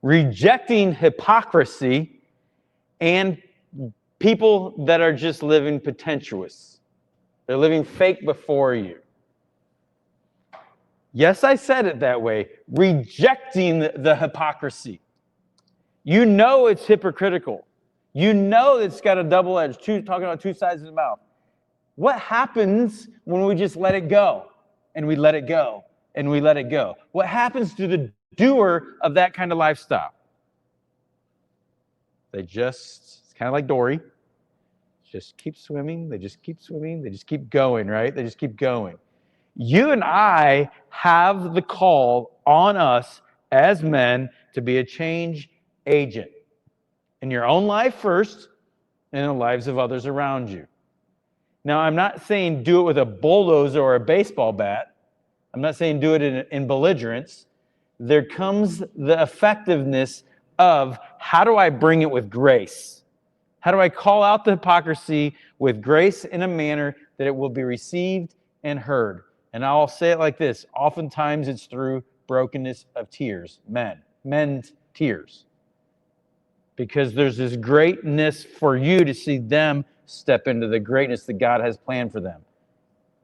rejecting hypocrisy and people that are just living pretentious. They're living fake before you. Yes, I said it that way. Rejecting the hypocrisy. You know it's hypocritical. You know it's got a double edge, talking about two sides of the mouth. What happens when we just let it go? And we let it go, and we let it go. What happens to the doer of that kind of lifestyle? It's kind of like Dory, just keep swimming, they just keep swimming, they just keep going, right? They just keep going. You and I have the call on us as men to be a change agent in your own life first and in the lives of others around you. Now, I'm not saying do it with a bulldozer or a baseball bat. I'm not saying do it in belligerence. There comes the effectiveness of how do I bring it with grace? How do I call out the hypocrisy with grace in a manner that it will be received and heard? And I'll say it like this. Oftentimes it's through brokenness of tears, men's tears. Because there's this greatness for you to see them step into the greatness that God has planned for them.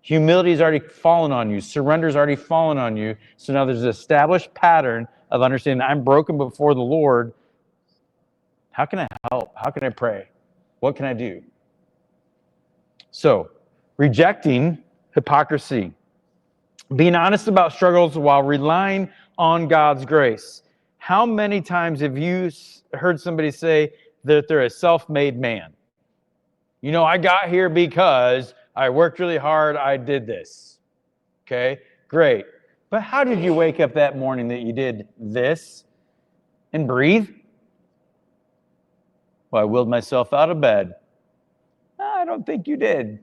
Humility has already fallen on you. Surrender has already fallen on you. So now there's an established pattern of understanding I'm broken before the Lord. How can I help? How can I pray? What can I do? So, rejecting hypocrisy. Being honest about struggles while relying on God's grace. How many times have you heard somebody say that they're a self-made man? You know, I got here because I worked really hard, I did this. Okay, great. But how did you wake up that morning that you did this and breathe? Well, I willed myself out of bed. I don't think you did.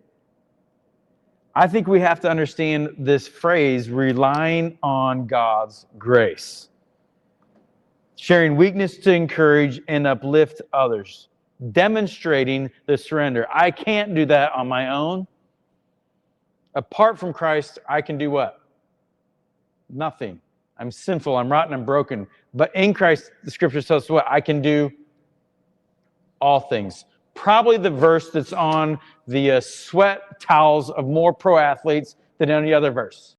I think we have to understand this phrase, relying on God's grace. Sharing weakness to encourage and uplift others. Demonstrating the surrender. I can't do that on my own. Apart from Christ, I can do what? Nothing. I'm sinful, I'm rotten, I'm broken. But in Christ, the scripture tells us what? I can do all things. Probably the verse that's on the sweat towels of more pro athletes than any other verse.